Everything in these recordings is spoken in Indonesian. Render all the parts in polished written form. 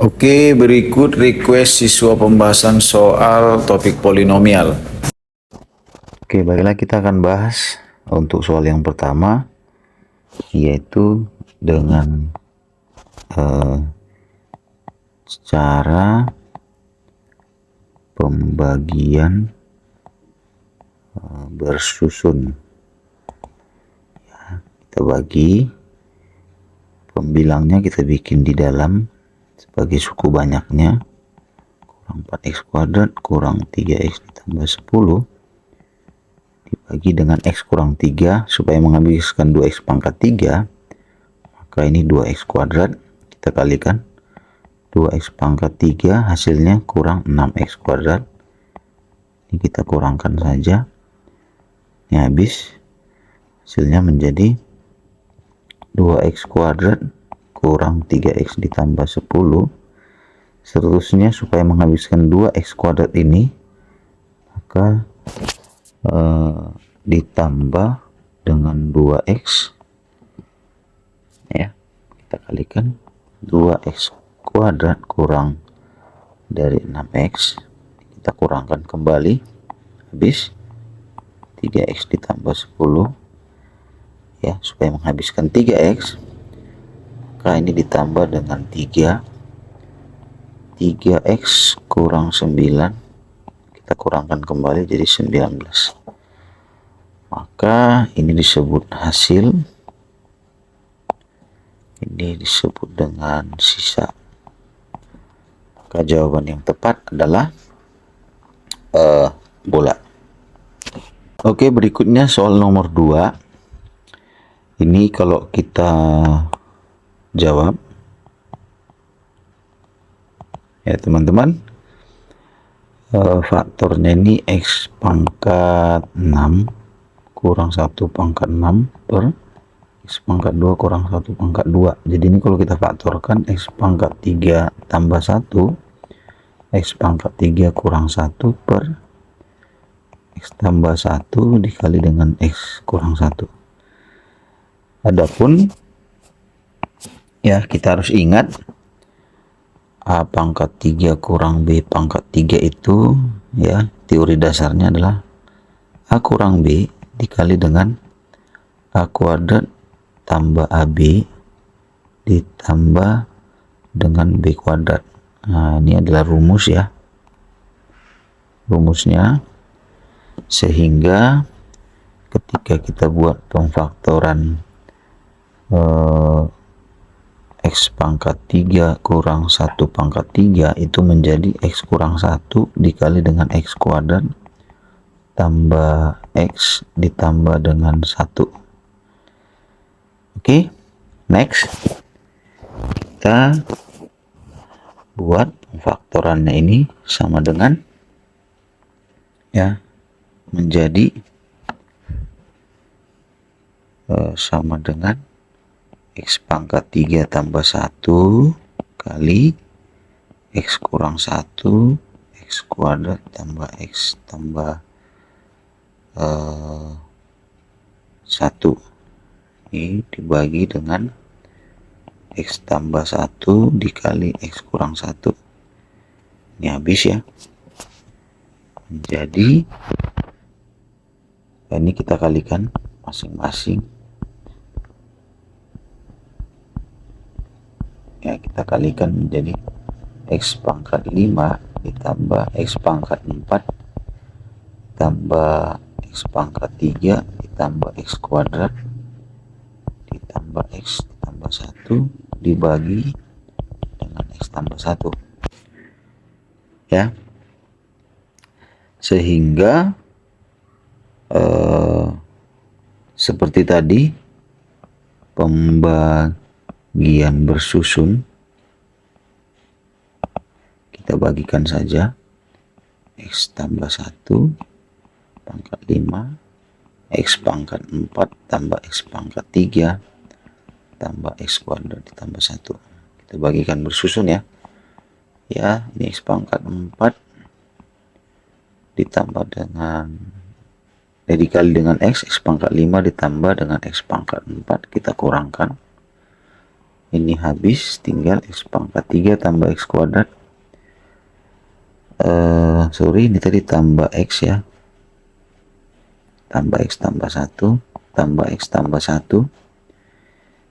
Oke, berikut request siswa pembahasan soal topik polinomial. Oke, baiklah kita akan bahas untuk soal yang pertama, yaitu dengan cara pembagian bersusun. Kita bagi pembilangnya, kita bikin di dalam sebagai suku banyaknya, kurang 4x kuadrat kurang 3x ditambah 10 dibagi dengan x kurang 3 supaya menghabiskan 2x pangkat 3, maka ini 2x kuadrat kita kalikan 2x pangkat 3 hasilnya kurang 6x kuadrat. Ini kita kurangkan saja, ini habis, hasilnya menjadi 2x kuadrat kurang 3x ditambah 10. Seterusnya supaya menghabiskan 2x kuadrat ini, maka ditambah dengan 2x, ya, kita kalikan 2x kuadrat kurang dari 6x, kita kurangkan kembali, habis 3x ditambah 10, ya, supaya menghabiskan 3x, maka ini ditambah dengan 3x kurang 9, kita kurangkan kembali jadi 19, maka ini disebut hasil, ini disebut dengan sisa. Maka jawaban yang tepat adalah bola. Oke, berikutnya soal nomor 2. Ini kalau kita jawab, ya teman-teman, faktornya ini x pangkat 6 kurang 1 pangkat 6 per x pangkat 2 kurang 1 pangkat 2. Jadi ini kalau kita faktorkan, x pangkat 3 tambah 1, x pangkat 3 kurang 1 per x tambah 1 dikali dengan x kurang 1. Adapun, ya, kita harus ingat A pangkat 3 kurang B pangkat 3 itu, ya, teori dasarnya adalah A kurang B dikali dengan A kuadrat tambah AB ditambah dengan B kuadrat. Nah, ini adalah rumus, ya, rumusnya. Sehingga ketika kita buat pemfaktoran x pangkat 3 kurang 1 pangkat 3 itu menjadi x kurang 1 dikali dengan x kuadrat tambah x ditambah dengan 1. Oke, next kita buat pemfaktorannya ini sama dengan, ya, menjadi sama dengan x pangkat 3 tambah 1 kali x kurang 1 x kuadrat tambah x tambah 1 ini dibagi dengan x tambah 1 dikali x kurang 1. Ini habis, ya, jadi ini kita kalikan masing-masing, ya, kita kalikan menjadi x pangkat 5 ditambah x pangkat 4 tambah x pangkat 3 ditambah x kuadrat ditambah x ditambah 1 dibagi dengan x tambah 1, ya, sehingga seperti tadi pembagian bersusun, kita bagikan saja x tambah 1 pangkat 5 x pangkat 4 tambah x pangkat 3 tambah x kuadrat ditambah 1, kita bagikan bersusun, ya, ya, ini x pangkat 4 ditambah dengan dikali dengan x pangkat 5 ditambah dengan x pangkat 4, kita kurangkan, ini habis, tinggal X pangkat 3 tambah X kuadrat. Ini tadi tambah X ya, tambah X tambah 1 tambah X tambah 1.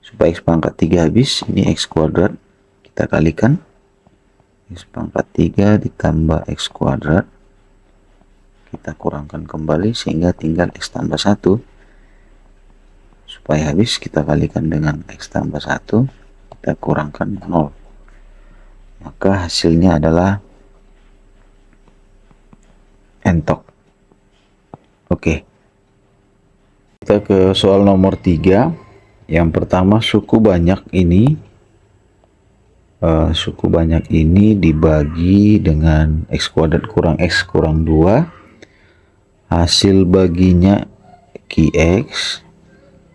Supaya X pangkat 3 habis, ini X kuadrat kita kalikan, X pangkat 3 ditambah X kuadrat, kita kurangkan kembali sehingga tinggal X tambah 1. Supaya habis, kita kalikan dengan X tambah 1, kita kurangkan 0, maka hasilnya adalah entok. Oke, kita ke soal nomor 3. Yang pertama, suku banyak ini dibagi dengan X kuadrat kurang X kurang 2, hasil baginya QX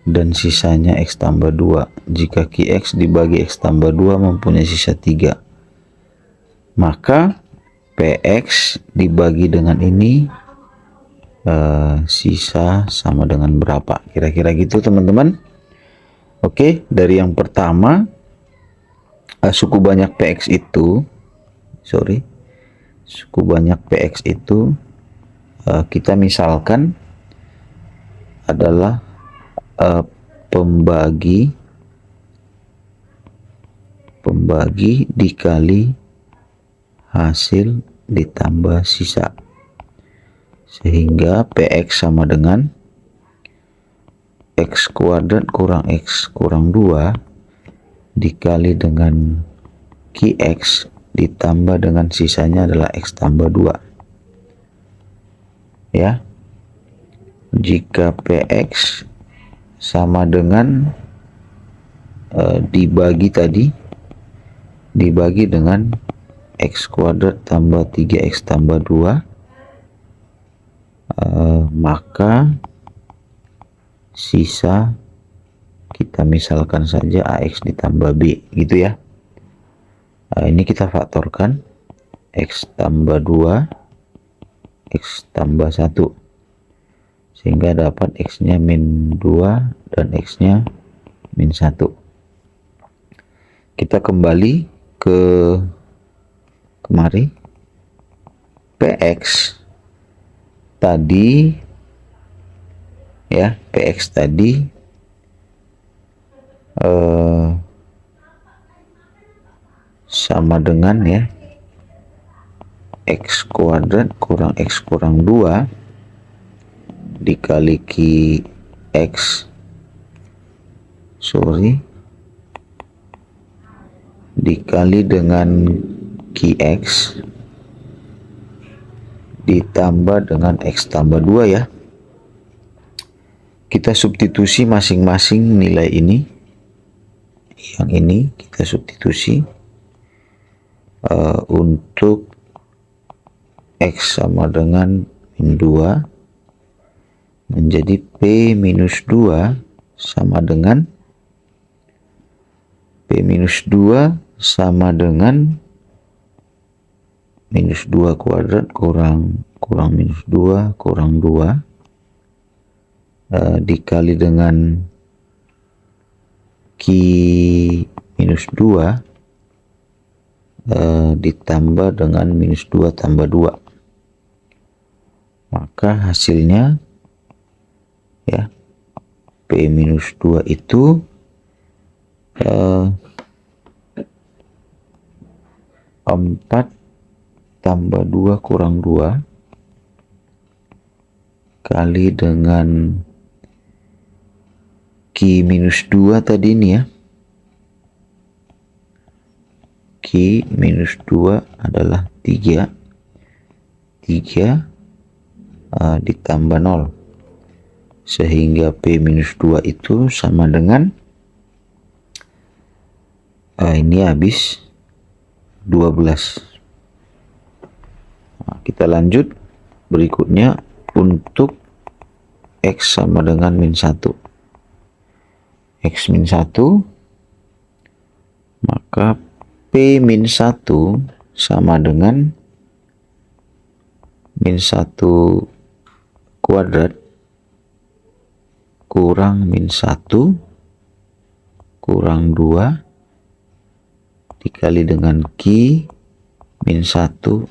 dan sisanya X tambah 2. Jika QX dibagi X tambah 2 mempunyai sisa 3, maka PX dibagi dengan ini sisa sama dengan berapa, kira-kira gitu teman-teman. Oke, dari yang pertama, suku banyak PX itu kita misalkan adalah pembagi dikali hasil ditambah sisa, sehingga PX sama dengan X kuadrat kurang X kurang 2 dikali dengan QX ditambah dengan sisanya adalah X tambah 2 ya. Jika PX sama dengan dibagi dengan X kuadrat tambah 3X tambah 2, maka sisa kita misalkan saja AX ditambah B gitu ya. Ini kita faktorkan, X tambah 2 X tambah 1, sehingga dapat X nya min 2 dan X nya min 1. Kita kembali ke kemari, PX tadi ya, PX tadi sama dengan ya X kuadrat kurang X kurang 2 dikali dikali dengan QX ditambah dengan X tambah 2 ya. Kita substitusi masing-masing nilai ini. Yang ini kita substitusi untuk X sama dengan min 2 menjadi P minus 2 sama dengan minus 2 kuadrat kurang minus 2 kurang 2 dikali dengan Q minus 2 ditambah dengan minus 2 tambah 2, maka hasilnya ya P minus 2 itu 4 tambah 2 kurang 2 kali dengan Q minus 2 tadi ini ya. Q minus 2 adalah 3 ditambah 0, sehingga P minus 2 itu sama dengan ini habis 12. Nah, kita lanjut berikutnya untuk X sama dengan min 1. X min 1, maka P min 1 sama dengan min 1 kuadrat kurang min 1 kurang 2 dikali dengan Q min 1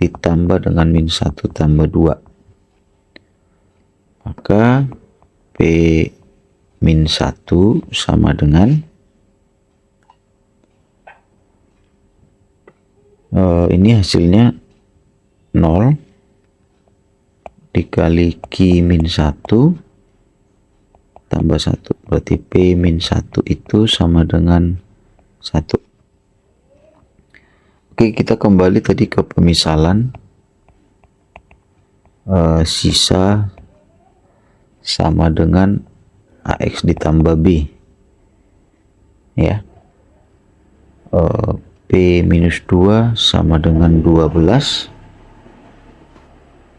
ditambah dengan min 1 tambah 2. Maka P min 1 sama dengan ini hasilnya 0 dikali Q min 1 tambah 1. Berarti P min 1 itu sama dengan 1. Oke, kita kembali tadi ke pemisalan. Sisa sama dengan AX ditambah B. Ya. P minus 2 sama dengan 12,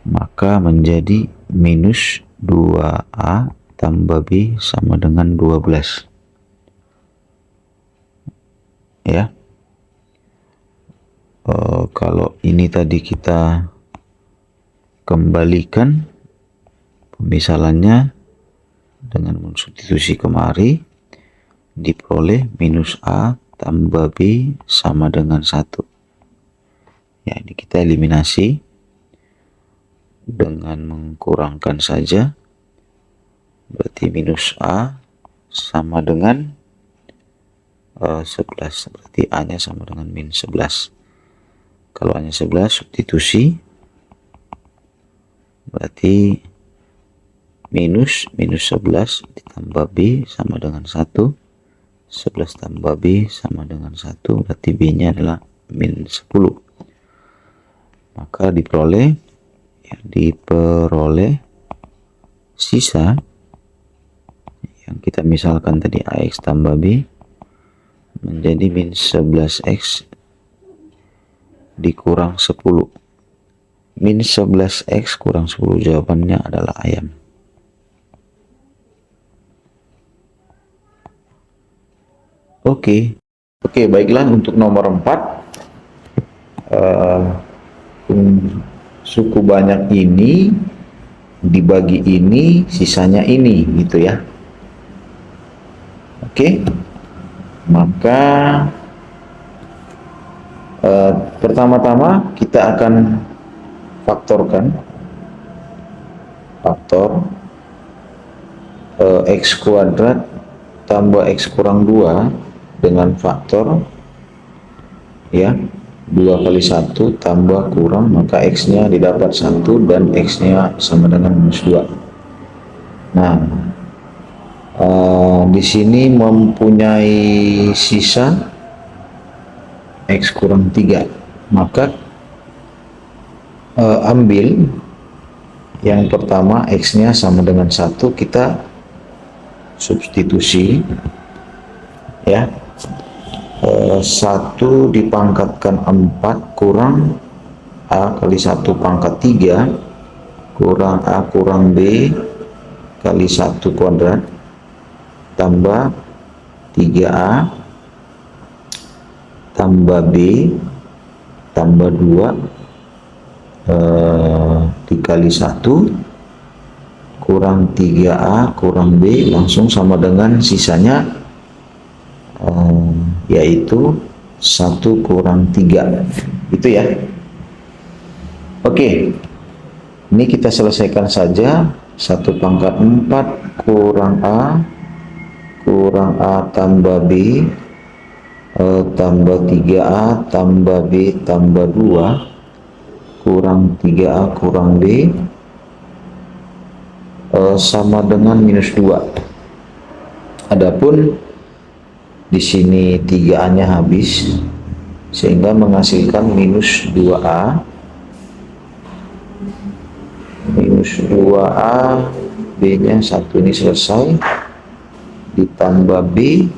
maka menjadi minus 2A tambah B sama dengan 12. Ya. Kalau ini tadi kita kembalikan pemisalannya dengan mensubstitusi kemari, diperoleh minus A tambah B sama dengan 1. Ya, ini kita eliminasi dengan mengkurangkan saja. Berarti minus A sama dengan 11. Berarti A nya sama dengan min 11. Kalau A nya 11, substitusi, berarti minus 11 ditambah B sama dengan 1. 11 tambah B sama dengan 1, berarti B nya adalah min 10. Maka diperoleh sisa yang kita misalkan tadi AX tambah B menjadi min 11X dikurang 10. Min 11X kurang 10, jawabannya adalah ayam. Oke, baiklah, untuk nomor 4, suku banyak ini dibagi ini, sisanya ini, gitu ya. Oke, maka pertama-tama kita akan faktor X kuadrat tambah X kurang 2 dengan faktor, ya, 2 kali 1 tambah kurang, maka X nya didapat 1 dan X nya sama dengan minus 2. Nah, di sini mempunyai sisa X kurang 3, maka ambil yang pertama X nya sama dengan 1, kita substitusi, ya. 1 dipangkatkan 4 kurang A kali 1 pangkat 3 kurang A kurang B kali 1 kuadrat tambah 3A tambah B tambah 2 dikali 1 kurang 3A kurang B langsung sama dengan sisanya, yaitu 1 kurang 3, itu ya. Oke, ini kita selesaikan saja. 1 pangkat 4 kurang A tambah B tambah 3A tambah B tambah 2 kurang 3A kurang B sama dengan minus 2. Adapun di sini 3A-nya habis sehingga menghasilkan minus 2A. Minus 2A, B-nya 1 ini selesai, ditambah B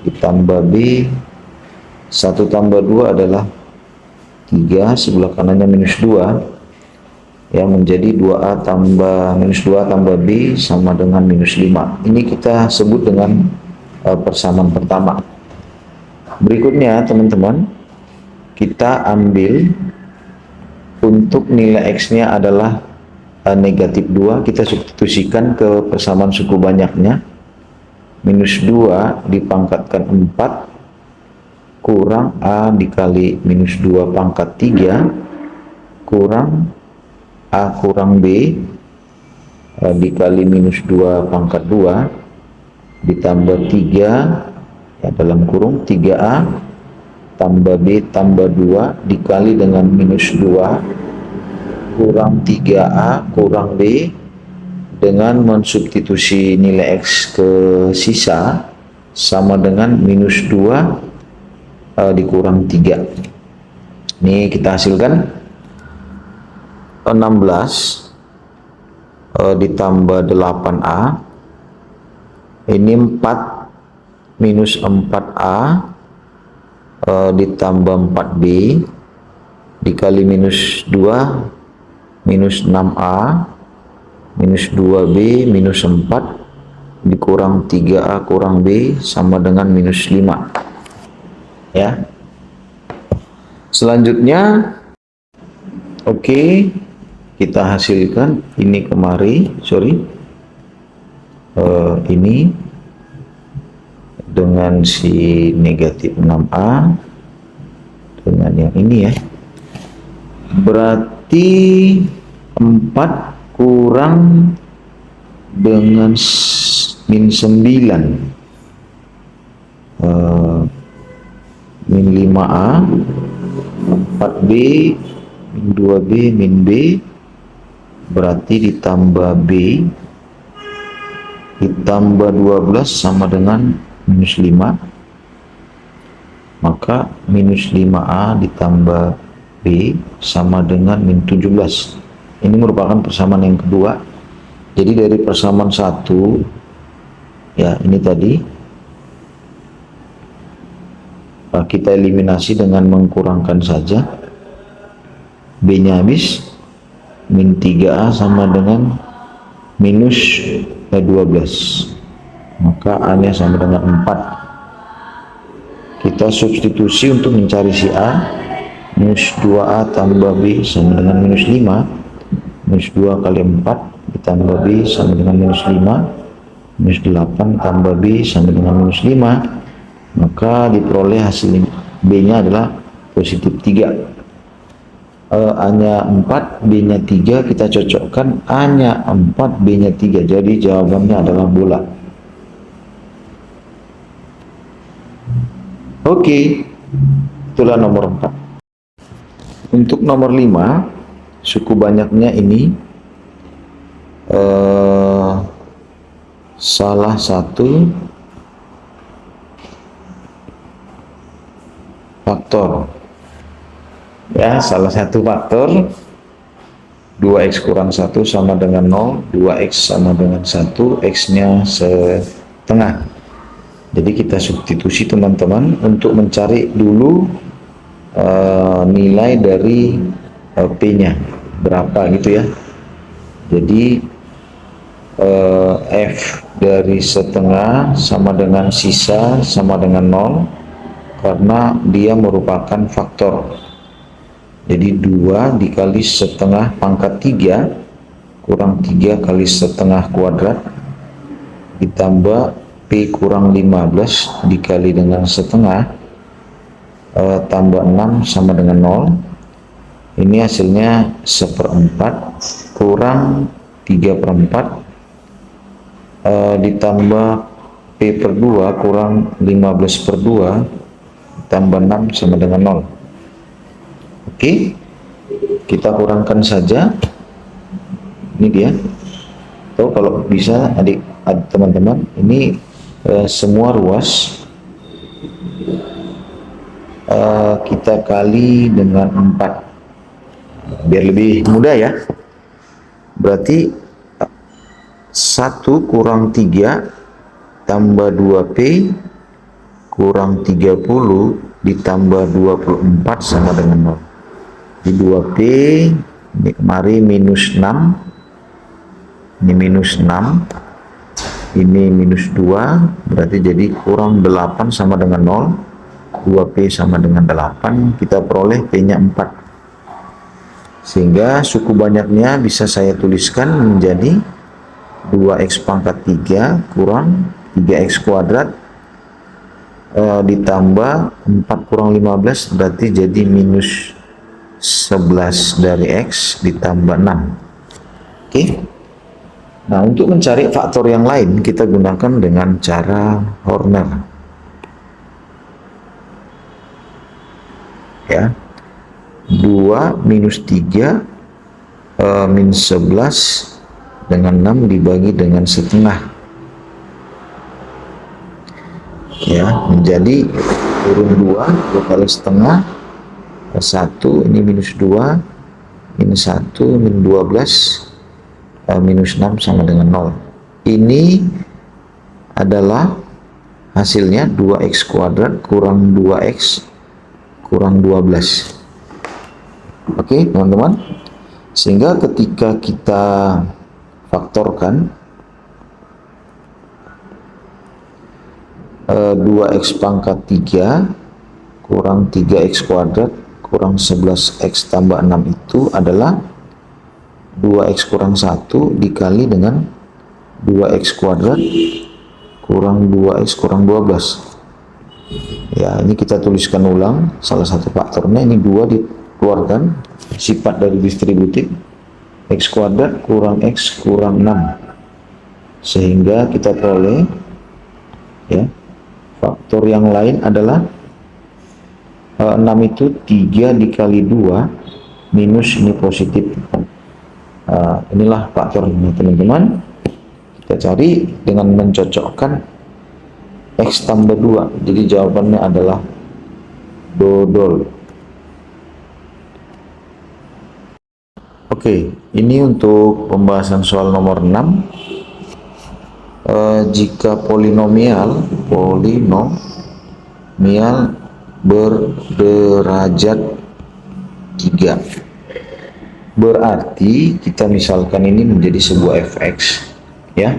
1 tambah 2 adalah 3, sebelah kanannya minus 2, ya, menjadi 2A tambah minus 2 tambah B sama dengan minus 5. Ini kita sebut dengan persamaan pertama. Berikutnya teman-teman, kita ambil untuk nilai X nya adalah negatif 2, kita substitusikan ke persamaan suku banyaknya. minus 2 dipangkatkan 4 kurang A dikali minus 2 pangkat 3 kurang A kurang B dikali minus 2 pangkat 2 ditambah 3 ya, dalam kurung 3A tambah B tambah 2 dikali dengan minus 2 kurang 3A kurang B dengan mensubstitusi nilai X ke sisa sama dengan minus 2 dikurang 3. Ini kita hasilkan 16 ditambah 8A, ini 4 minus 4A ditambah 4B dikali minus 2 minus 6A minus 2B minus 4 dikurang 3A kurang B sama dengan minus 5 ya. Selanjutnya kita hasilkan ini ini dengan si negatif 6A dengan yang ini ya, berarti 4 kurang dengan min 9 min 5A 4B min 2B min B berarti ditambah B ditambah 12 sama dengan minus 5, maka minus 5A ditambah B sama dengan min 17. Ini merupakan persamaan yang kedua. Jadi dari persamaan 1 ya, ini tadi kita eliminasi dengan mengkurangkan saja. B nya habis, min 3A sama dengan minus 12, maka A nya sama dengan 4. Kita substitusi untuk mencari si A. Minus 2A tambah B sama dengan minus 5, minus 2 kali 4 ditambah B sama dengan minus 5, minus 8 tambah B sama dengan minus 5, maka diperoleh hasil B nya adalah positif 3. A nya 4, B nya 3, kita cocokkan A nya 4, B nya 3, jadi jawabannya adalah bola. Itulah nomor 4. Untuk nomor 5, suku banyaknya ini salah satu faktor ya, salah satu faktor 2x kurang 1 sama dengan 0, 2x sama dengan 1, x nya setengah. Jadi kita substitusi teman-teman untuk mencari dulu nilai dari P nya berapa gitu ya. Jadi F dari setengah sama dengan sisa sama dengan 0 karena dia merupakan faktor. Jadi 2 dikali setengah pangkat 3 kurang 3 kali setengah kuadrat ditambah P kurang 15 dikali dengan setengah tambah 6 sama dengan 0. Ini hasilnya 1/4 kurang 3/4 ditambah P per 2 kurang 15/2 tambah 6 sama dengan 0. Kita kurangkan saja. Ini dia. Atau kalau bisa teman-teman, ini semua ruas kita kali dengan 4 biar lebih mudah ya. Berarti 1 kurang 3 tambah 2P kurang 30 ditambah 24 sama dengan 0. Di 2P ini kemarin minus 6, ini minus 6, ini minus 2, berarti jadi kurang 8 sama dengan 0. 2P sama dengan 8, kita peroleh P nya 4, sehingga suku banyaknya bisa saya tuliskan menjadi 2x pangkat 3 kurang 3x kuadrat ditambah 4 kurang 15 berarti jadi minus 11 dari x ditambah 6. Oke. Nah, untuk mencari faktor yang lain kita gunakan dengan cara Horner. Ya. 2 minus 3 min 11 dengan 6 dibagi dengan setengah. Ya, menjadi turun 2 kali setengah 1, ini minus 2 minus 1 min 12 minus 6 sama dengan 0. Ini adalah hasilnya 2x kuadrat kurang 2x kurang 12. Oke, teman-teman. Sehingga ketika kita faktorkan 2x pangkat 3 kurang 3x kuadrat kurang 11x tambah 6 itu adalah 2x kurang 1 dikali dengan 2x kuadrat kurang 2x kurang 12. Ya, ini kita tuliskan ulang salah satu faktornya, ini 2 dikeluarkan, sifat dari distributif x kuadrat kurang x kurang 6, sehingga kita peroleh ya faktor yang lain adalah 6 itu 3 dikali 2 minus ini positif. Inilah faktornya teman-teman. Kita cari dengan mencocokkan x tambah 2, jadi jawabannya adalah dodol. Oke, ini untuk pembahasan soal nomor 6. Jika polinomial berderajat 3, berarti kita misalkan ini menjadi sebuah fx, ya.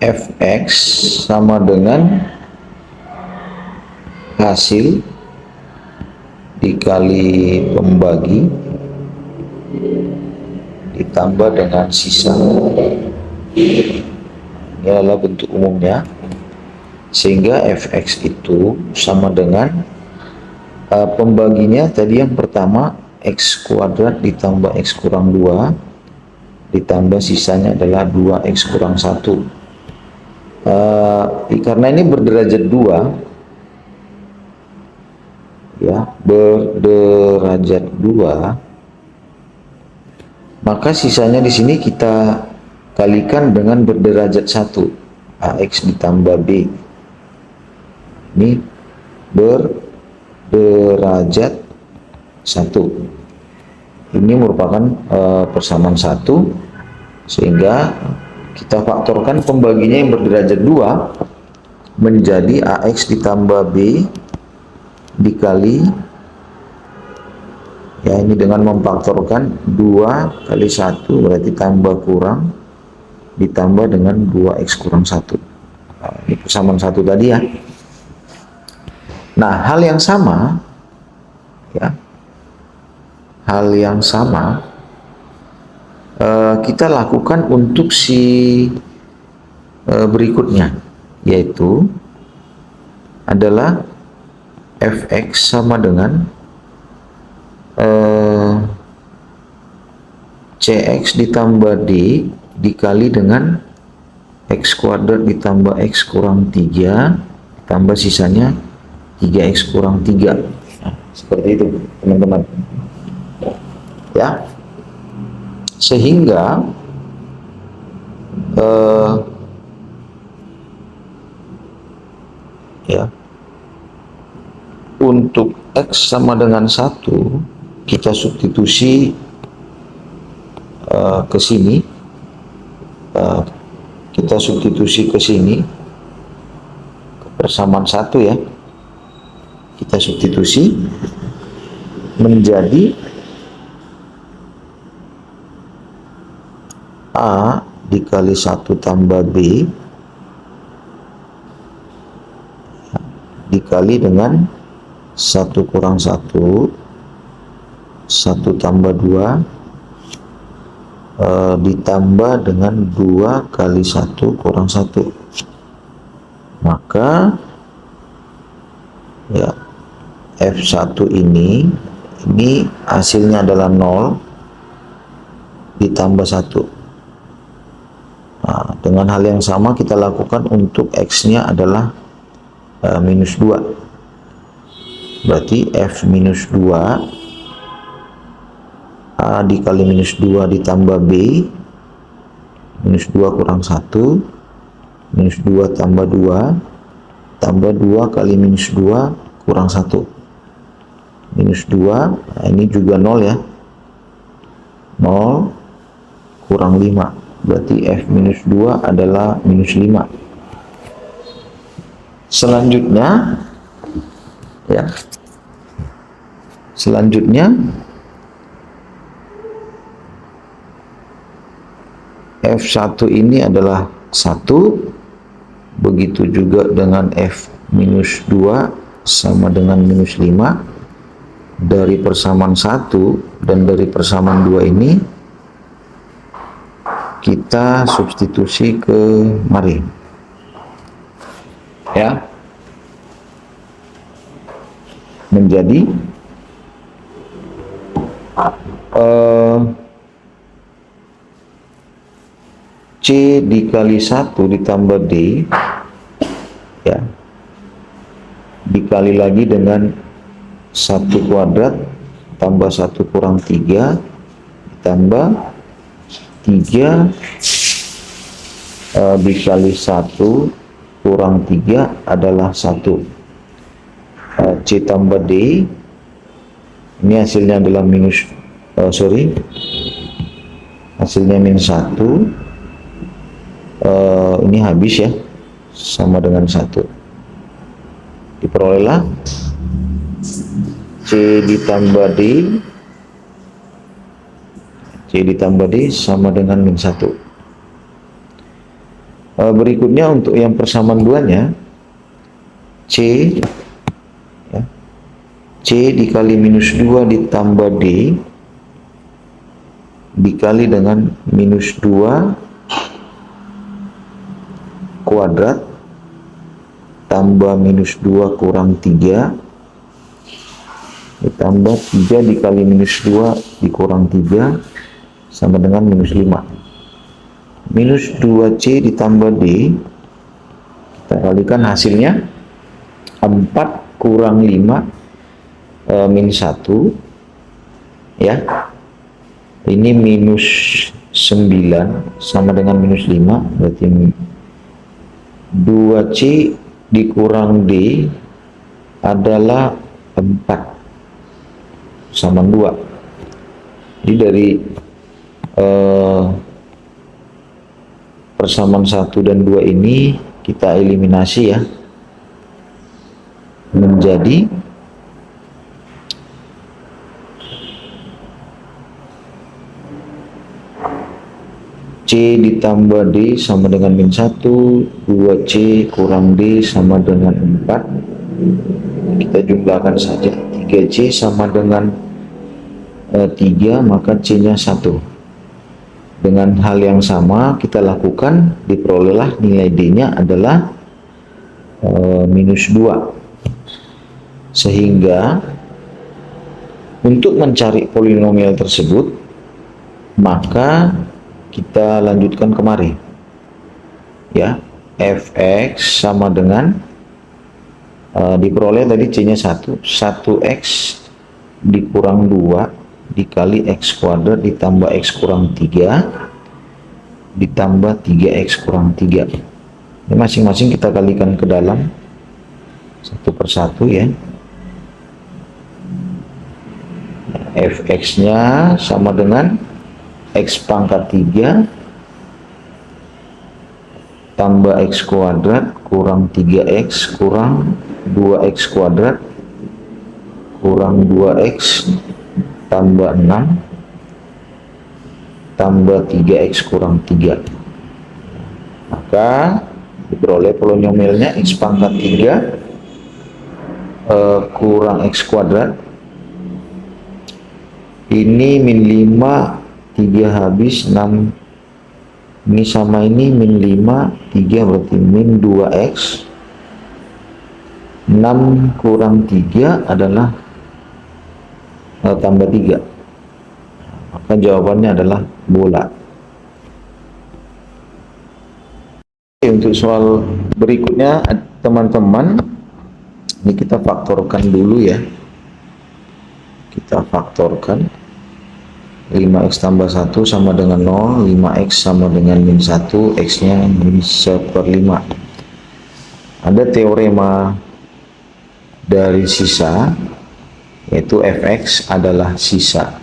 Fx sama dengan hasil dikali pembagi ditambah dengan sisa. Ini adalah bentuk umumnya, sehingga fx itu sama dengan pembaginya tadi yang pertama x kuadrat ditambah x kurang 2 ditambah sisanya adalah 2x kurang 1. Karena ini berderajat 2 ya, berderajat 2, maka sisanya di sini kita kalikan dengan berderajat 1, ax ditambah b. Ini berderajat 1. Ini merupakan persamaan 1, sehingga kita faktorkan pembaginya yang berderajat 2 menjadi ax ditambah b dikali, ya, ini dengan memfaktorkan 2 kali 1 berarti tambah kurang ditambah dengan 2x kurang 1. Ini persamaan 1 tadi ya. Nah, hal yang sama ya, kita lakukan untuk si berikutnya, yaitu adalah fx sama dengan cx ditambah d dikali dengan x kuadrat ditambah x kurang 3 tambah sisanya 3x kurang 3. Nah, seperti itu teman-teman ya, sehingga ya, untuk x sama dengan 1 kita substitusi ke sini, kita substitusi ke sini ke persamaan 1 ya, kita substitusi menjadi a dikali 1 tambah b dikali dengan 1 kurang 1 1 tambah 2 ditambah dengan 2 kali 1 kurang 1, maka ya F1 ini hasilnya adalah 0 ditambah 1. Nah, dengan hal yang sama kita lakukan untuk X nya adalah minus 2, berarti F minus 2 A dikali minus 2 ditambah B, minus 2 kurang 1, minus 2 tambah 2, tambah 2 kali minus 2 kurang 1, minus 2, nah ini juga 0 ya, 0 kurang 5, berarti F minus 2 adalah minus 5. Selanjutnya ya, F1 ini adalah 1, begitu juga dengan F minus 2 sama dengan minus 5. Dari persamaan 1 dan dari persamaan 2 ini kita substitusi ke mari ya, menjadi C dikali 1 ditambah D ya, dikali lagi dengan 1 kuadrat tambah 1 kurang 3 ditambah 3 dikali 1 kurang 3 adalah 1. C tambah D ini hasilnya adalah minus hasilnya minus 1. Ini habis ya, sama dengan 1. Diperolehlah C ditambah D sama dengan min 1. Berikutnya untuk yang persamaan duanya, C ya, C dikali minus 2 ditambah D dikali dengan minus 2 kuadrat tambah minus 2 kurang 3 ditambah 3 dikali minus 2 dikurang 3 sama dengan minus 5. Minus 2C ditambah D kita kalikan hasilnya 4 kurang 5 min 1 ya, ini minus 9 sama dengan minus 5, berarti 2C dikurang D adalah 4 sama 2. Jadi dari persamaan 1 dan 2 ini kita eliminasi ya, menjadi C ditambah D sama dengan min 1, 2C kurang D sama dengan 4. Kita jumlahkan saja, 3C sama dengan 3, maka C nya 1. Dengan hal yang sama kita lakukan, diperolehlah nilai D nya adalah minus 2. Sehingga untuk mencari polinomial tersebut, maka kita lanjutkan kemari ya, fx sama dengan diperoleh tadi C nya 1, 1x dikurang 2 dikali x kuadrat ditambah x kurang 3 ditambah 3x kurang 3. Ini masing-masing kita kalikan ke dalam satu persatu ya. Fx nya sama dengan x pangkat 3 tambah x kuadrat kurang 3x kurang 2x kuadrat kurang 2x tambah 6 tambah 3x kurang 3. Maka diperoleh polinomialnya x pangkat 3 kurang x kuadrat, ini min 5 3 habis 6, ini sama ini min 5, 3 berarti min 2x, 6 kurang 3 adalah tambah 3, maka jawabannya adalah bola. Untuk soal berikutnya teman-teman, ini kita faktorkan dulu ya. Kita faktorkan 5x tambah 1 sama dengan 0, 5x sama dengan min 1, x nya min 1/5. Ada teorema dari sisa, yaitu fx adalah sisa.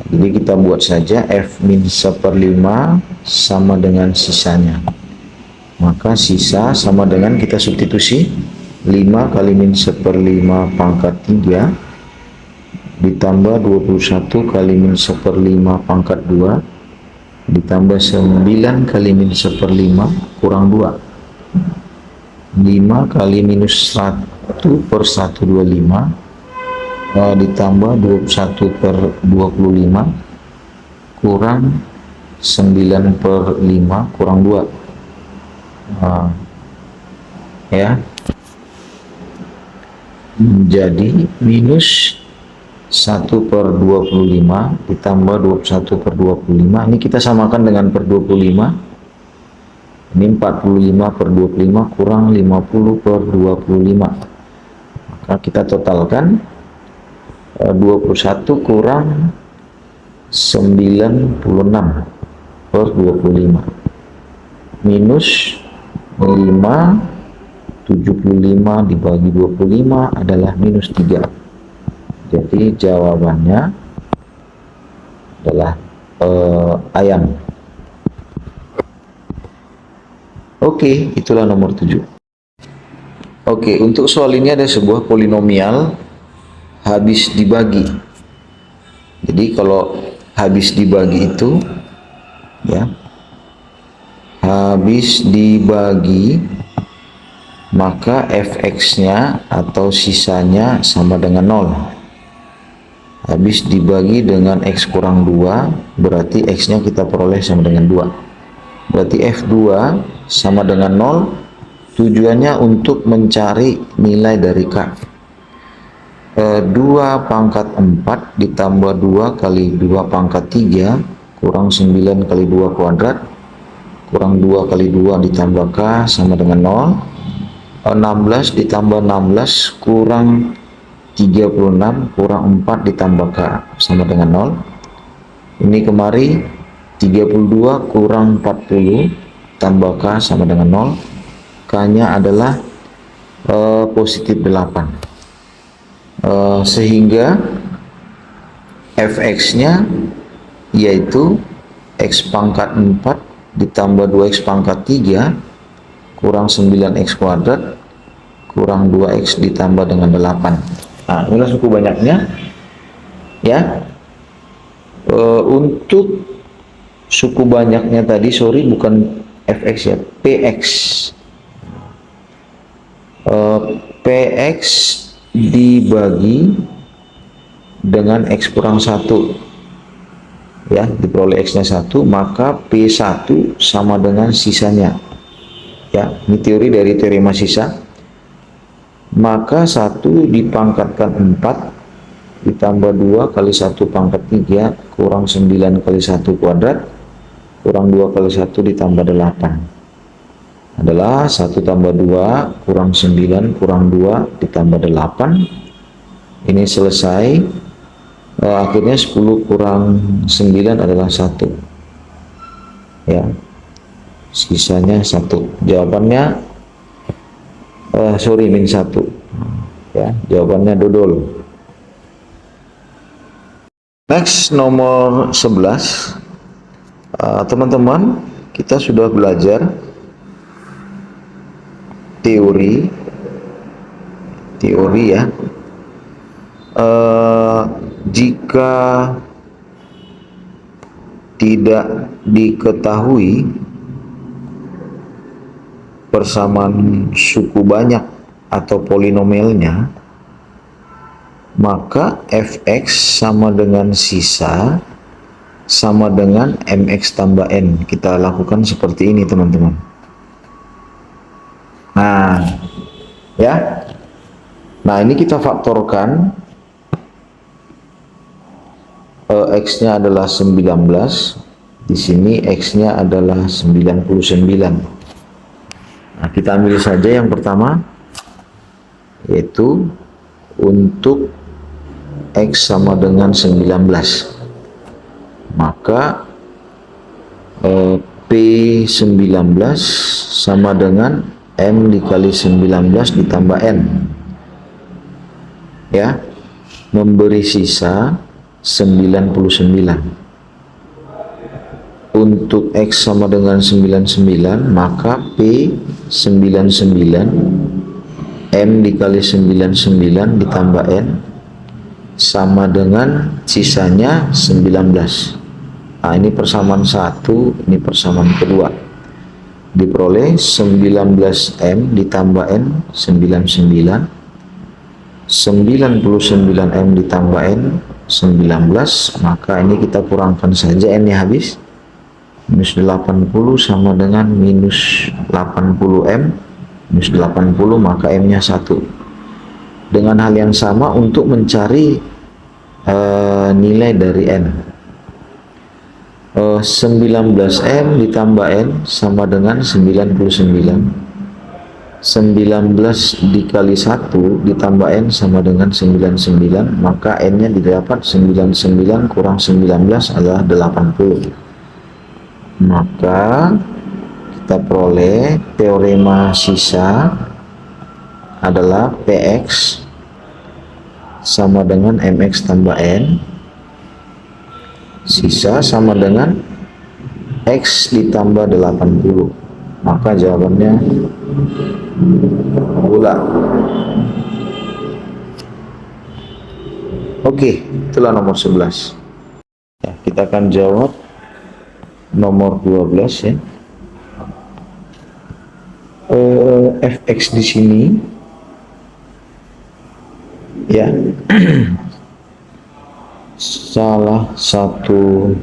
Jadi kita buat saja f min 1/5 sama dengan sisanya. Maka sisa sama dengan, kita substitusi 5 kali min 1/5 pangkat 3 ditambah 21 kali min 1/5 pangkat 2 ditambah 9 kali min 1/5 kurang 2. 5 kali minus 1/125 ditambah 21/25 kurang 9/5 kurang 2. Ya, jadi minus 1/25 ditambah 21/25, ini kita samakan dengan per 25, ini 45/25 kurang 50/25, maka kita totalkan 21 kurang 96/25 minus 5, 75 dibagi 25 adalah minus 3. Jadi jawabannya adalah ayam. Oke, itulah nomor 7. Oke, untuk soal ini ada sebuah polinomial habis dibagi. Jadi kalau habis dibagi itu ya, habis dibagi, maka fx-nya atau sisanya sama dengan 0. Habis dibagi dengan x kurang 2, berarti x-nya kita peroleh sama dengan 2. Berarti f2 sama dengan 0, tujuannya untuk mencari nilai dari k. 2 pangkat 4 ditambah 2 kali 2 pangkat 3 kurang 9 kali 2 kuadrat kurang 2 kali 2 ditambah k sama dengan 0. 16 ditambah 16 kurang 36 kurang 4 ditambah k sama dengan 0. Ini kemari 32 kurang 40 tambah k sama dengan 0. K nya adalah positif 8. Sehingga fx nya yaitu x pangkat 4 ditambah 2x pangkat 3 kurang 9x kuadrat kurang 2x ditambah dengan 8. Nah, inilah suku banyaknya ya. Untuk suku banyaknya tadi, sorry, bukan fx ya, px. Px dibagi dengan x kurang 1 ya, diperoleh x nya 1, maka P1 sama dengan sisanya ya. Ini teori dari teorema sisa. Maka 1 dipangkatkan 4 ditambah 2 kali 1 pangkat 3 kurang 9 kali 1 kuadrat kurang 2 kali 1 ditambah 8 adalah 1 tambah 2 kurang 9 kurang 2 ditambah 8. Ini selesai. Akhirnya 10 kurang 9 adalah 1 ya, sisanya 1. Jawabannya sorry, min 1 ya, jawabannya dodol. Next, nomor 11. Teman-teman, kita sudah belajar teori ya. Jika tidak diketahui persamaan suku banyak atau polinomialnya, maka fx sama dengan sisa sama dengan mx tambah n. Kita lakukan seperti ini teman-teman. Nah, ya. Nah, ini kita faktorkan. X-nya adalah 19. Di sini X-nya adalah 99. Nah, kita ambil saja yang pertama, yaitu untuk X sama dengan 19. Maka P19 sama dengan M dikali 19 ditambah N, ya, memberi sisa 99. Untuk X sama dengan 99, maka P99 M dikali 99 ditambah N sama dengan sisanya 19. Nah, ini persamaan satu, ini persamaan kedua. Diperoleh 19M ditambah N 99, 99M ditambah N 19, maka ini kita kurangkan saja N nya habis. Minus 80 sama dengan minus 80M, minus 80, maka M nya 1. Dengan hal yang sama untuk mencari nilai dari N. 19M ditambah N sama dengan 99. 19 dikali 1 ditambah N sama dengan 99, maka N nya didapat 99 kurang 19 adalah 80. Maka kita peroleh teorema sisa adalah Px sama dengan Mx tambah N. Sisa sama dengan X ditambah 80. Maka jawabannya bulat. Oke, itulah nomor 11. Ya, kita akan jawab nomor 12 ya. Fx di sini ya. Salah satu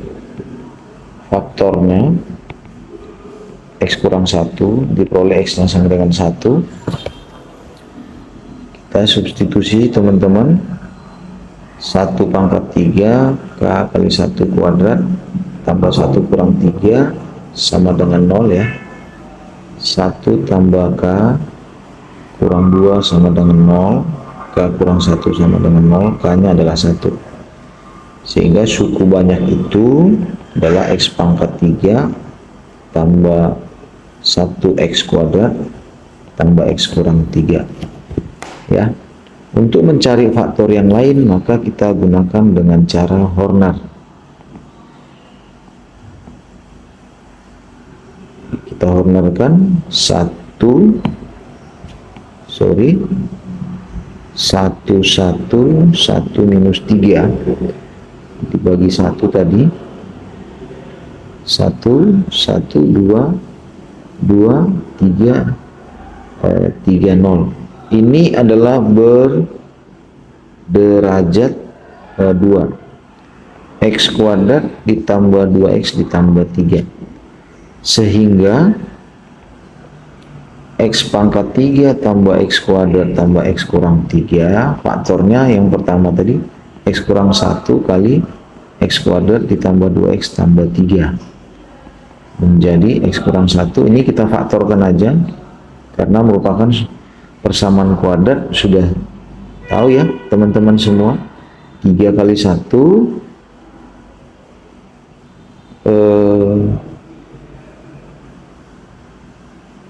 faktornya X kurang 1 diperoleh X nya sama dengan 1. Kita substitusi teman-teman, 1 pangkat 3 K kali 1 kuadrat tambah 1 kurang 3 sama dengan 0 ya. 1 tambah K kurang 2 sama dengan 0, K kurang 1 sama dengan 0, K nya adalah 1. Sehingga suku banyak itu adalah X pangkat 3 tambah 1X kuadrat tambah X kurang 3 ya. Untuk mencari faktor yang lain maka kita gunakan dengan cara Horner. Kita Hornerkan 1 minus 3 dibagi 1 tadi, 1 1 2 3 0. Ini adalah berderajat 2. X kuadrat ditambah 2X ditambah 3. Sehingga X pangkat 3 tambah X kuadrat tambah X kurang 3, faktornya yang pertama tadi X kurang 1 kali X kuadrat ditambah 2X tambah 3 menjadi X kurang 1. Ini kita faktorkan aja karena merupakan persamaan kuadrat, sudah tahu ya teman-teman semua. 3 kali 1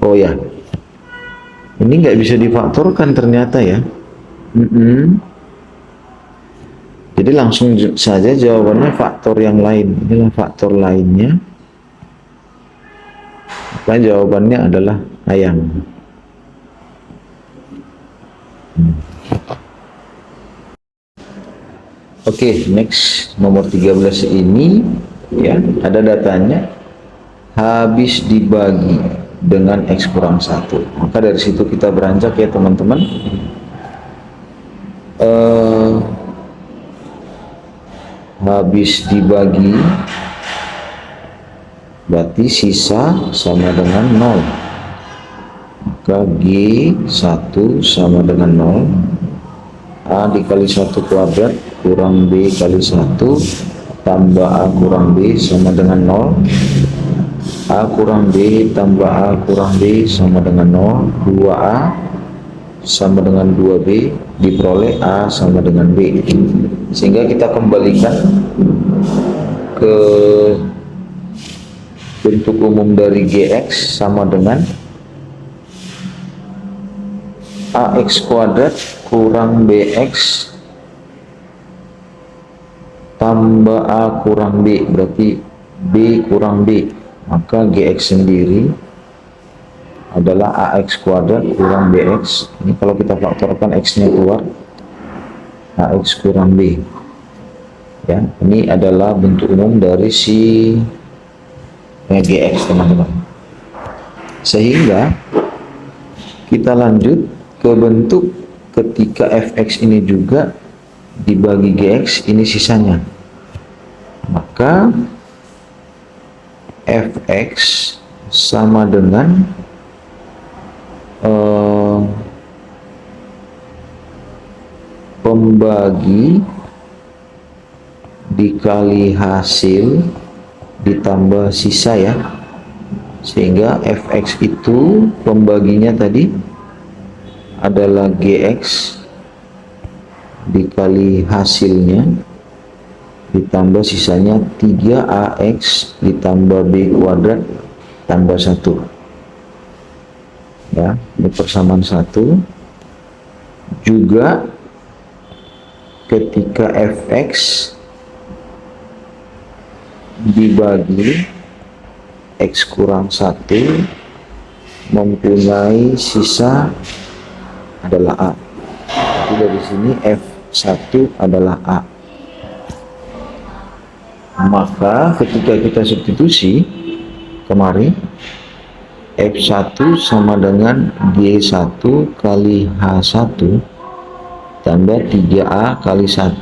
oh ya, ini nggak bisa difaktorkan ternyata ya. Jadi langsung saja jawabannya faktor yang lain. Inilah faktor lainnya. Maka jawabannya adalah ayam. Oke, next nomor 13 ini ya, ada datanya habis dibagi dengan X kurang 1. Maka dari situ kita beranjak ya teman-teman. habis dibagi berarti sisa sama dengan 0. Maka G1 sama dengan 0. A dikali 1 kuadrat kurang B kali 1 tambah A kurang B sama dengan 0. A kurang B tambah A kurang B sama dengan 0. 2A sama dengan 2B, diperoleh A sama dengan B. Sehingga kita kembalikan ke bentuk umum dari Gx sama dengan AX kuadrat kurang BX tambah A kurang B, berarti B kurang B. Maka Gx sendiri adalah AX kuadrat kurang BX. Ini kalau kita faktorkan X nya keluar, AX kurang B. Ya, ini adalah bentuk umum dari si Gx, teman-teman. Sehingga kita lanjut ke bentuk ketika Fx ini juga dibagi Gx, ini sisanya. Maka Fx sama dengan pembagi dikali hasil ditambah sisa, ya. Sehingga Fx itu pembaginya tadi adalah Gx dikali hasilnya ditambah sisanya 3AX ditambah B kuadrat tambah 1. Ya, ini persamaan 1. Juga ketika Fx dibagi X kurang 1 mempunyai sisa adalah A. Jadi dari sini F1 adalah A. Maka ketika kita substitusi kemarin, F1 sama dengan G1 kali H1 tambah 3A kali 1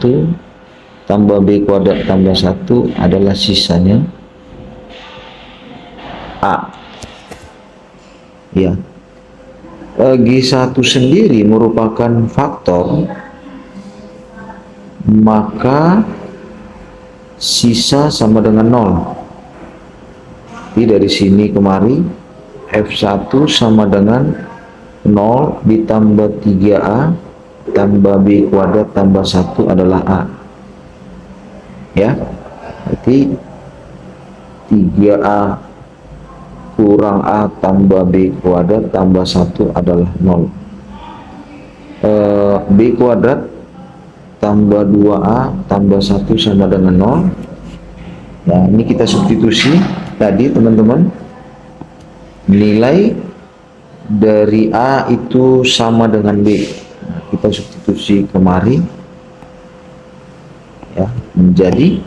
tambah B kuadrat tambah 1 adalah sisanya A. Ya. G1 sendiri merupakan faktor, maka sisa sama dengan 0. Jadi dari sini kemari F1 sama dengan 0 ditambah 3A tambah B kuadrat tambah 1 adalah A. Ya, berarti 3A kurang A tambah B kuadrat tambah 1 adalah 0. B kuadrat tambah 2A tambah 1 sama dengan 0. Ya, ini kita substitusi tadi, teman-teman. Nilai dari A itu sama dengan B. Nah, kita substitusi kemari, ya, menjadi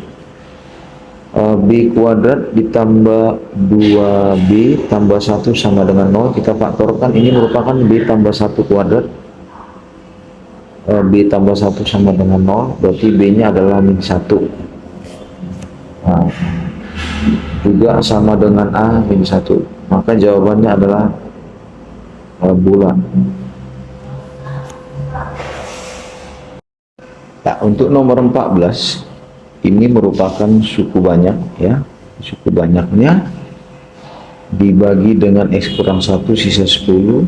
B kuadrat ditambah 2B tambah 1 sama dengan 0. Kita faktorkan, ini merupakan B tambah 1 kuadrat. B tambah 1 sama dengan 0, berarti B nya adalah min 1. Nah, juga sama dengan A min 1. Maka jawabannya adalah bulat. Nah, untuk nomor 14 ini merupakan suku banyak, ya. Suku banyaknya dibagi dengan X kurang 1 sisa 10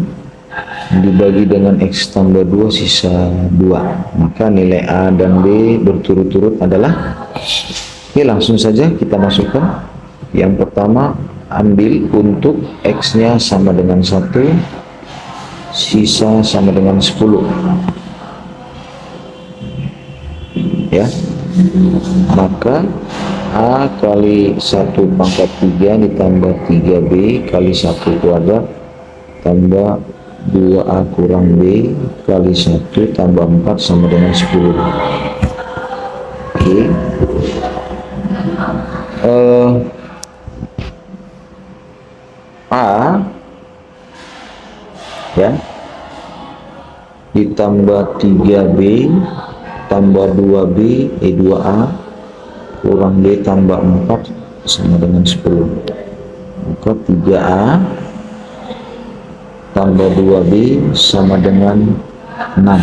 dibagi dengan X tambah 2 sisa 2. Maka nilai A dan B berturut-turut adalah, oke, langsung saja kita masukkan. Yang pertama, ambil untuk X nya sama dengan 1, sisa sama dengan 10, ya. Maka A kali 1 pangkat 3 ditambah 3B kali 1 kuadrat tambah 2A kurang B kali 1 tambah 4 sama dengan 10. Oke. A, ya, ditambah 3B tambah 2B 2A kurang B tambah 4 sama dengan 10. Maka 3A tambah 2B sama dengan 6,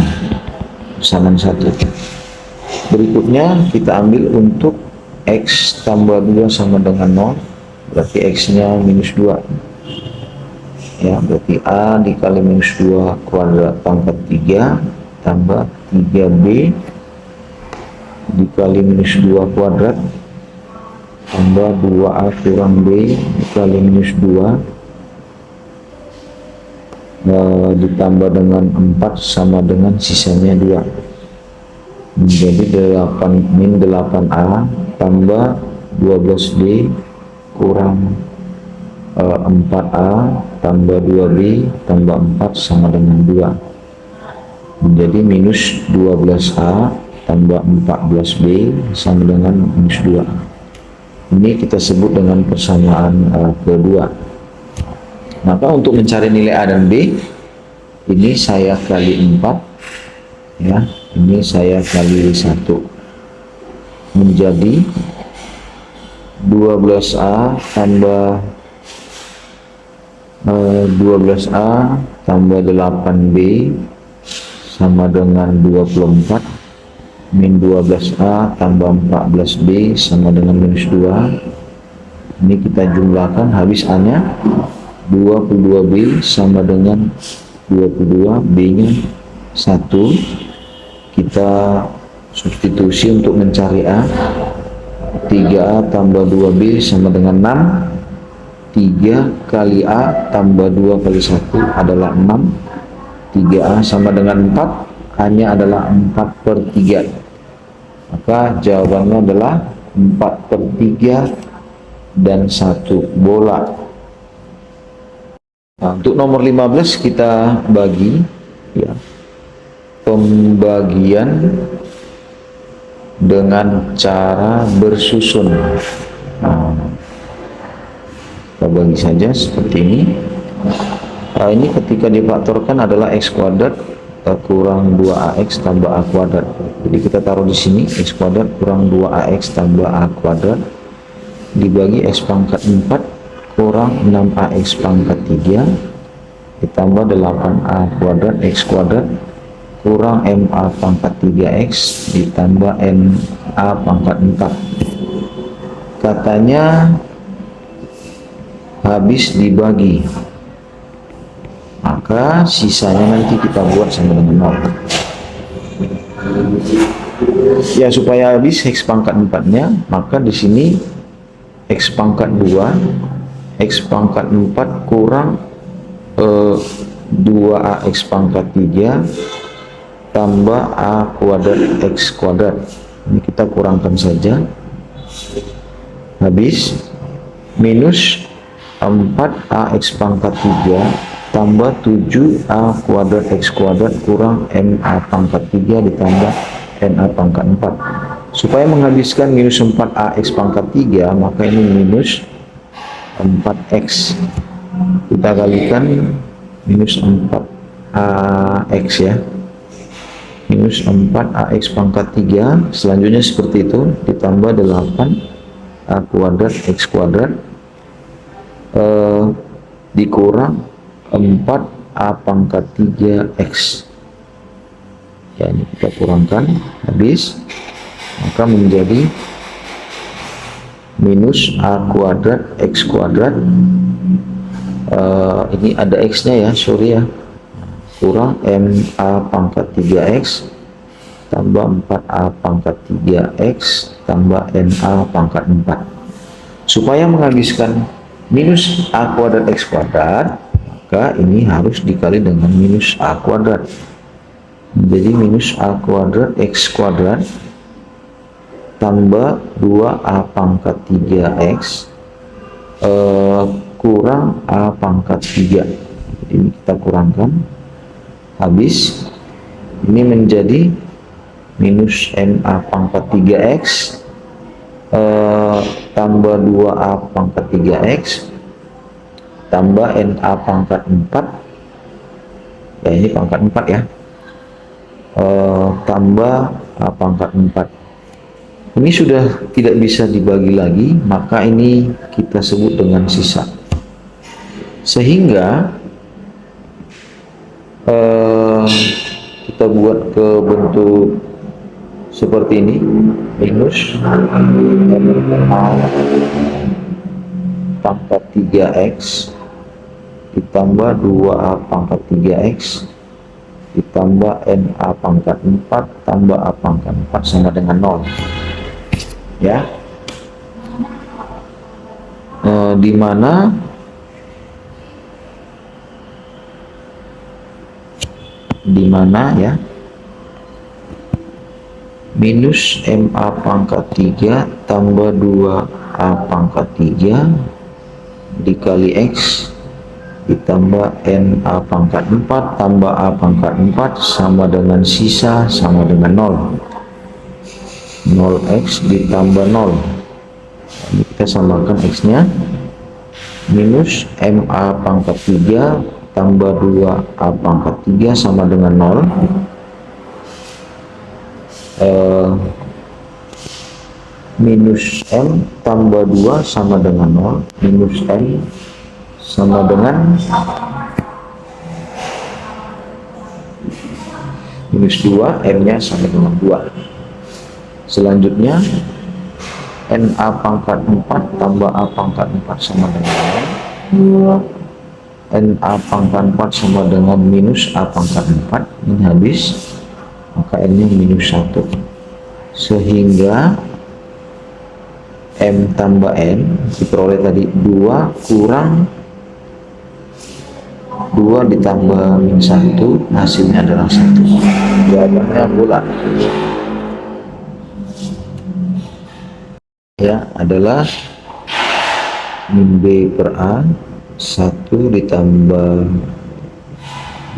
pesanan 1. Berikutnya kita ambil untuk X tambah 2 sama dengan 0, berarti X nya minus 2 ya, berarti A dikali minus 2 kuadrat pangkat 3 tambah 3B dikali minus 2 kuadrat tambah 2A kurang B dikali minus 2 ditambah dengan 4 sama dengan sisanya 2, menjadi 8 min 8A tambah 12B kurang 4A tambah 2B tambah 4 sama dengan 2, menjadi minus 12A tambah 14B sama dengan minus 2. Ini kita sebut dengan persamaan kedua. Maka untuk mencari nilai A dan B, ini saya kali 4 ya, ini saya kali 1, menjadi 12A tambah 12A tambah 8B sama dengan 24 min 12A tambah 14B sama dengan minus 2. Ini kita jumlahkan, habis A nya 22B sama dengan 22, B nya 1. Kita substitusi untuk mencari A. 3A tambah 2B sama dengan 6, 3 kali A tambah 2 kali 1 adalah 6, 3A sama dengan 4, A nya adalah 4/3, maka jawabannya adalah 4/3 dan 1 bola. Nah, untuk nomor 15 kita bagi ya, pembagian dengan cara bersusun. Nah, kita bagi saja seperti ini. Ini ketika difaktorkan adalah x kuadrat kurang 2ax tambah a kuadrat. Jadi kita taruh di sini x kuadrat kurang 2ax tambah a kuadrat dibagi x pangkat 4 kurang 6ax pangkat 3 ditambah 8a kuadrat x kuadrat kurang ma pangkat 3x ditambah na pangkat 4. Katanya habis dibagi, maka sisanya nanti kita buat sama dengan 0. Ya, supaya habis x pangkat 4-nya, maka di sini x pangkat 2, x pangkat 4 kurang 2ax pangkat 3 tambah a kuadrat x kuadrat. Ini kita kurangkan saja, habis minus 4ax pangkat 3 tambah 7a kuadrat x kuadrat kurang ma pangkat 3 ditambah na pangkat 4. Supaya menghabiskan minus 4ax pangkat 3, maka ini minus 4x. Kita kalikan minus 4ax ya, minus 4ax pangkat 3, selanjutnya seperti itu, ditambah 8a kuadrat x kuadrat dikurang 4a pangkat 3x. Ya, ini kita kurangkan, habis, maka menjadi minus a kuadrat x kuadrat, ini ada x nya ya, sorry ya, kurang ma pangkat 3x tambah 4a pangkat 3x tambah na pangkat 4. Supaya menghabiskan minus a kuadrat x kuadrat, maka ini harus dikali dengan minus a kuadrat. Jadi minus a kuadrat x kuadrat tambah 2a pangkat 3x kurang a pangkat 3. Jadi ini kita kurangkan, habis ini menjadi minus ma pangkat 3x tambah 2a pangkat 3x tambah na pangkat 4, ya ini pangkat 4 ya, tambah a pangkat 4 Ini sudah tidak bisa dibagi lagi, maka ini kita sebut dengan sisa. Sehingga kita buat ke bentuk seperti ini, minus pangkat 3x ditambah 2a pangkat 3x ditambah na pangkat 4 tambah a pangkat 4 sama dengan 0 ya. Di mana ya minus ma pangkat 3 tambah 2a pangkat 3 dikali x ditambah na pangkat 4 tambah a pangkat 4 sama dengan sisa sama dengan 0. 0x ditambah 0. Ini kita samakan x nya, minus ma pangkat 3 tambah 2a pangkat 3 sama dengan 0. Minus m tambah 2 sama dengan 0, minus m sama dengan minus 2, m nya sama dengan 2. Selanjutnya na pangkat 4 tambah a pangkat 4 sama dengan 0. Na pangkat 4 sama dengan minus a pangkat 4, ini habis, maka n nya minus 1. Sehingga m tambah n diperoleh tadi 2 kurang 2 ditambah min 1, hasilnya adalah 1. Jawabannya bulat ya, adalah min b per a 1 ditambah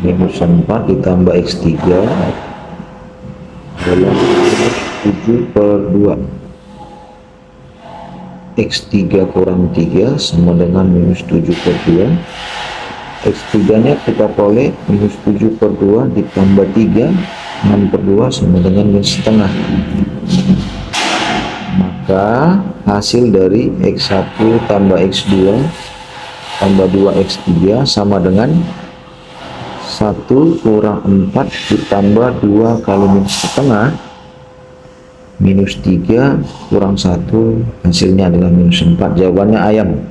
minus 4 ditambah x3 adalah 7 per 2. X3 kurang 3 sama dengan minus 7 per 2. X3 nya kita peroleh minus 7 per 2 ditambah 3, 6 per 2 sama dengan minus setengah. Maka hasil dari X1 tambah X2 tambah 2X3 sama dengan 1 kurang 4 ditambah 2 kali minus setengah, minus 3 kurang 1, hasilnya adalah minus 4. Jawabannya ayam.